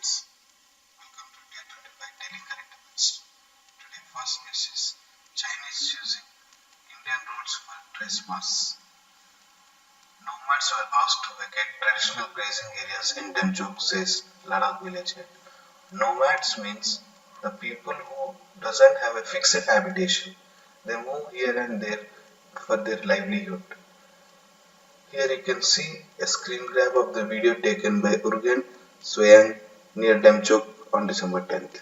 students, welcome to Day 25 Daily Current Events. Today first news is Chinese using Indian roads for trespass. Nomads were asked to vacate traditional grazing areas in Demchok, says Ladakh village head. Nomads means the people who doesn't have a fixed habitation. They move here and there for their livelihood. Here you can see a screen grab of the video taken by Urgen Swayang near Demchok on December 10th.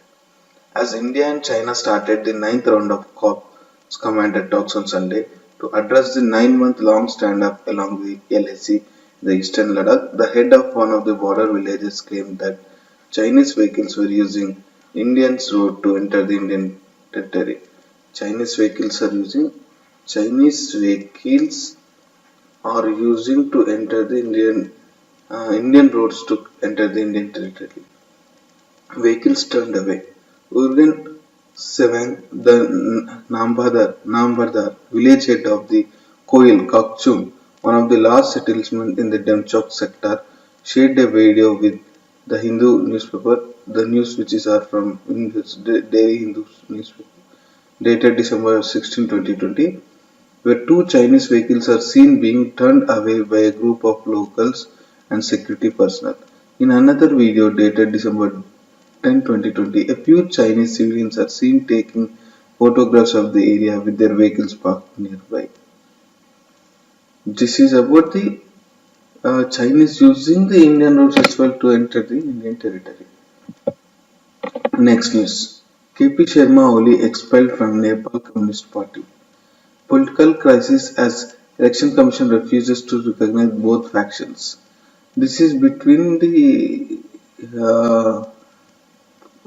As India and China started the ninth round of COP's commander talks on Sunday to address the 9-month-long standoff along the LAC, the eastern Ladakh, the head of one of the border villages claimed that Chinese vehicles were using Indians' road to enter the Indian territory. Chinese vehicles are using to enter the Indian roads to enter the Indian territory. Vehicles turned away. Urgen Sevang, the Nambardar village head of the Koil Kakchum, one of the last settlements in the Demchok sector, shared a video with the Hindu newspaper, the news which is from Daily Hindu newspaper, dated December 16, 2020, where two Chinese vehicles are seen being turned away by a group of locals and security personnel. In another video dated December 10, 2020, a few Chinese civilians are seen taking photographs of the area with their vehicles parked nearby. This is about the Chinese using the Indian roads as well to enter the Indian territory. Next news. KP Sharma Oli expelled from Nepal Communist Party. Political crisis as Election Commission refuses to recognize both factions. This is between the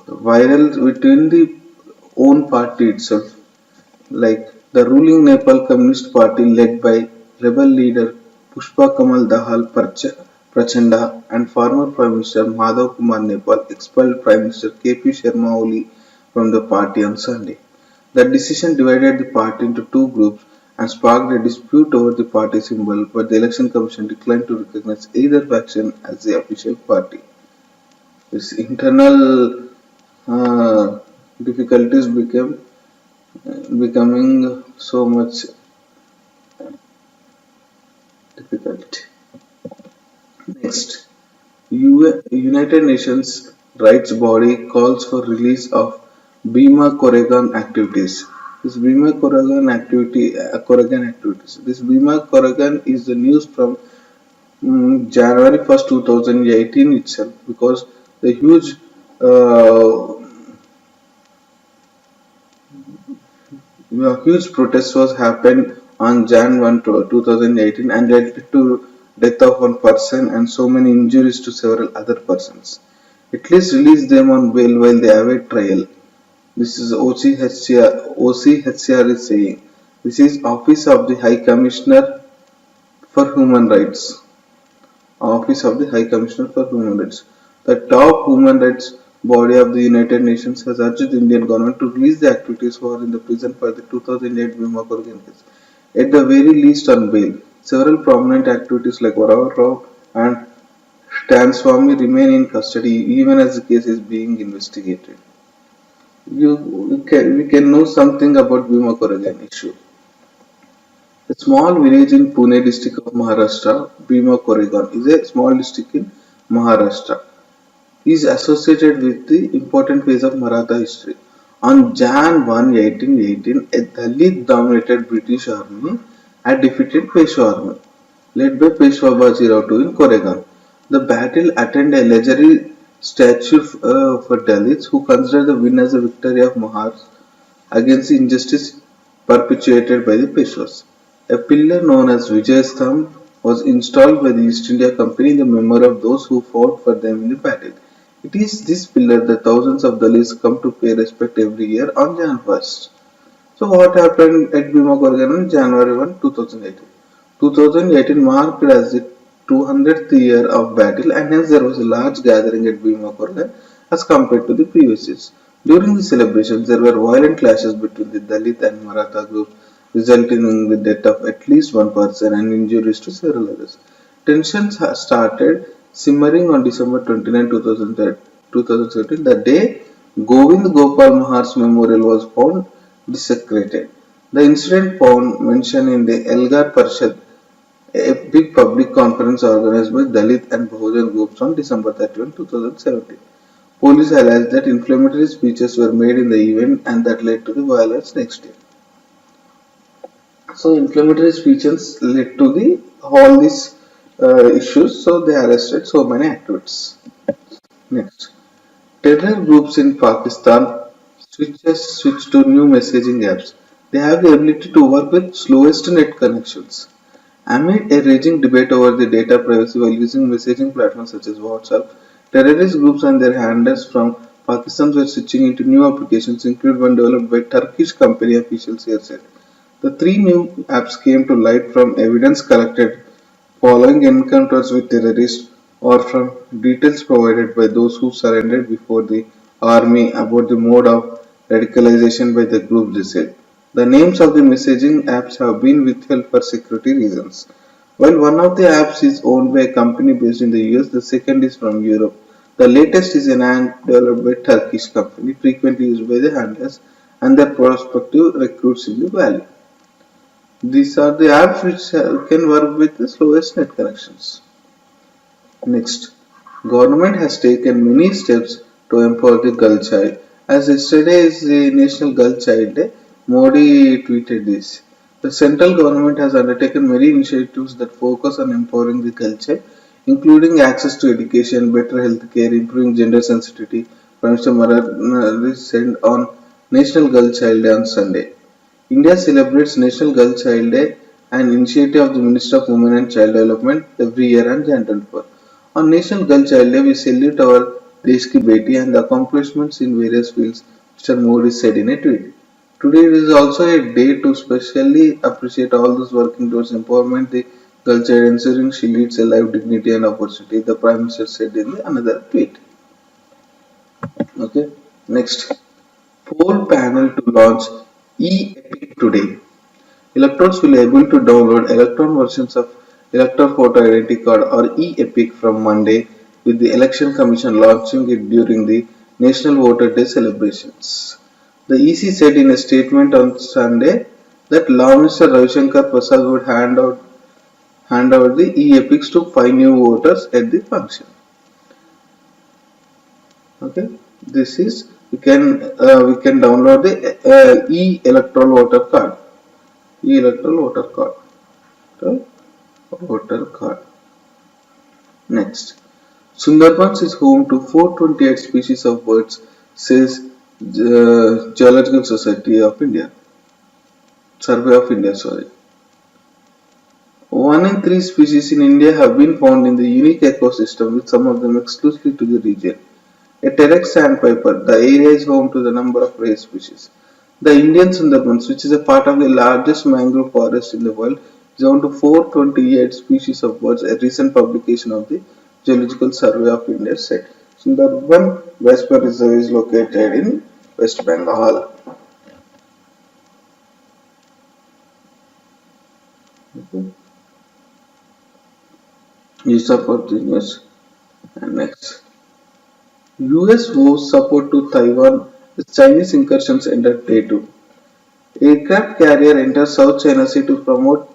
between the own party itself, like the ruling Nepal Communist Party led by rebel leader Pushpa Kamal Dahal Prachanda and former Prime Minister Madhav Kumar Nepal expelled Prime Minister KP Sharma Oli from the party on Sunday. The decision divided the party into two groups and sparked a dispute over the party symbol, but the Election Commission declined to recognize either faction as the official party. This internal difficulties becoming so much difficult. Next, United Nations rights body calls for release of Bhima Koregaon activities. This Bhima Koregaon activities. This Bhima Koregaon is the news from January 1st, 2018 itself, because the huge protest was happened on Jan 1, 2018 and led to death of one person and so many injuries to several other persons. At least release them on bail while they await trial. This is OCHR is saying. This is Office of the High Commissioner for Human Rights. Office of the High Commissioner for Human Rights. The top human rights body of the United Nations has urged the Indian government to release the activities who are in the prison for the 2008 Bhima Koregaon case, at the very least on bail. Several prominent activities like Varavar Rao and Stan Swamy remain in custody even as the case is being investigated. We can know something about Bhima Koregaon issue. A small village in Pune district of Maharashtra, Bhima Koregaon is a small district in Maharashtra, is associated with the important phase of Maratha history. On Jan 1, 1818, a Dalit-dominated British army had defeated Peshwa army, led by Peshwa Bajirao II in Koregaon. The battle attained a legendary statue for Dalits who considered the win as a victory of Mahars against the injustice perpetuated by the Peshwas. A pillar known as Vijay Stambh was installed by the East India Company in the memory of those who fought for them in the battle. It is this pillar that thousands of Dalits come to pay respect every year on Jan 1st. So what happened at Bhima Koregaon on January 1, 2018? 2018 marked as the 200th year of battle and hence there was a large gathering at Bhima Koregaon as compared to the previous years. During the celebrations, there were violent clashes between the Dalit and Maratha groups, resulting in the death of at least one person and injuries to several others. Tensions started simmering on December 29, 2013, the day Govind Gopal Mahar's memorial was found desecrated. The incident found mention in the Elgar Parishad, a big public conference organized by Dalit and Bahujan groups on December 31, 2017. Police alleged that inflammatory speeches were made in the event and that led to the violence next day. So inflammatory speeches led to the all these issues. So they arrested so many activists. Next, terror groups in Pakistan switch to new messaging apps. They have the ability to work with slowest net connections. Amid a raging debate over the data privacy while using messaging platforms such as WhatsApp, terrorist groups and their handlers from Pakistan were switching into new applications, including one developed by Turkish company, officials here said. The three new apps came to light from evidence collected following encounters with terrorists or from details provided by those who surrendered before the army about the mode of radicalization by the group, they said. The names of the messaging apps have been withheld for security reasons. While one of the apps is owned by a company based in the US, the second is from Europe. The latest is an app developed by a Turkish company, frequently used by the handlers and their prospective recruits in the valley. These are the apps which can work with the slowest net connections. Next, government has taken many steps to empower the girl child. As yesterday is the National Girl Child Day, Modi tweeted this. The central government has undertaken many initiatives that focus on empowering the girl child, including access to education, better health care, improving gender sensitivity. Prime Minister Maharani said on National Girl Child Day on Sunday. India celebrates National Girl Child Day, an initiative of the Minister of Women and Child Development every year on Jan 24. On National Girl Child Day, we salute our Desh Ki Beti and the accomplishments in various fields, Mr. Modi said in a tweet. Today is also a day to specially appreciate all those working towards empowerment the girl child, ensuring she leads a life, dignity and opportunity, the Prime Minister said in another tweet. Okay, next. Poll panel to launch e-Epic today. Electors will be able to download electron versions of Elector Photo Identity Card or e-Epic from Monday, with the Election Commission launching it during the National Voter Day celebrations. The EC said in a statement on Sunday that Law Minister Ravi Shankar Prasad would hand over the e-Epics to 5 new voters at the function. Okay, this is we can download the e-electoral voter card. E-electoral voter card. Okay? Voter card. Next, Sundarbans is home to 428 species of birds, says Geological Society of India. Survey of India, sorry. 1 in 3 species in India have been found in the unique ecosystem, with some of them exclusively to the region. A Terex sandpiper, the area is home to the number of rare species. The Indian Sundarbans, which is a part of the largest mangrove forest in the world, is home to 428 species of birds, a recent publication of the Geological Survey of India said. Sundarban Western Reserve is located in West Bengal. Okay. These are for the news. And next. US vows support to Taiwan as Chinese incursions ended day 2. Aircraft carrier enters South China Sea to promote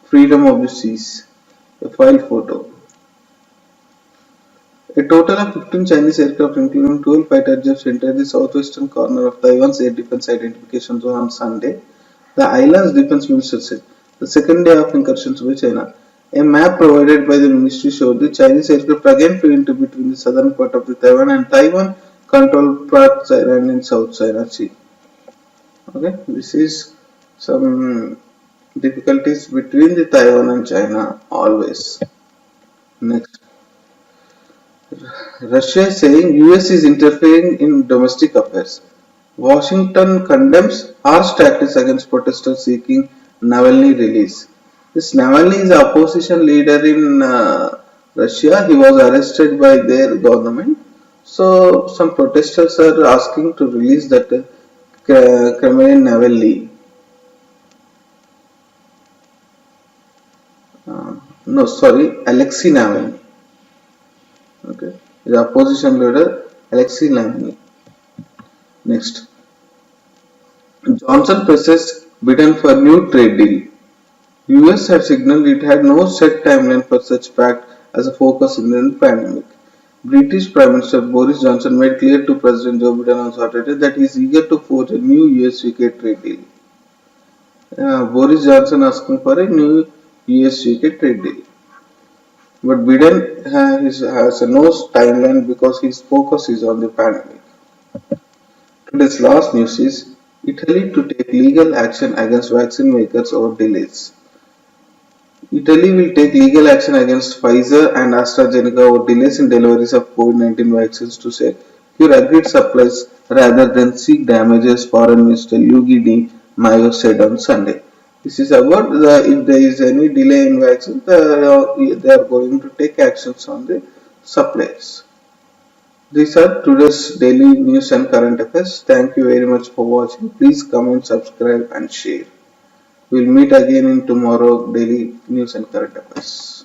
freedom of the seas. A file photo. A total of 15 Chinese aircraft, including 12 fighter jets, entered the southwestern corner of Taiwan's air defense identification zone on Sunday, the island's defense minister said, the second day of incursions by China. A map provided by the ministry showed the Chinese aircraft again flew into between the southern part of the Taiwan and Taiwan controlled parts island in South China Sea. Okay, this is some difficulties between the Taiwan and China always. Next, Russia is saying US is interfering in domestic affairs. Washington condemns harsh tactics against protesters seeking Navalny release. This Navalny is the opposition leader in Russia. He was arrested by their government. So some protesters are asking to release that Kremlin Navalny. No, sorry, Alexei Navalny. Okay, the opposition leader Alexei Navalny. Next, Johnson presses Biden for new trade deal. US had signaled it had no set timeline for such pact as a focus in the pandemic. British Prime Minister Boris Johnson made clear to President Joe Biden on Saturday that he is eager to forge a new US-UK trade deal. Boris Johnson asking for a new US-UK trade deal. But Biden has no timeline because his focus is on the pandemic. Today's last news is Italy to take legal action against vaccine makers over delays. Italy will take legal action against Pfizer and AstraZeneca over delays in deliveries of COVID-19 vaccines to secure agreed supplies rather than seek damages, Foreign Minister Luigi Di Maio said on Sunday. This is about if there is any delay in vaccines, they are going to take actions on the supplies. These are today's daily news and current affairs. Thank you very much for watching. Please comment, subscribe and share. We'll meet again in tomorrow daily news and current affairs.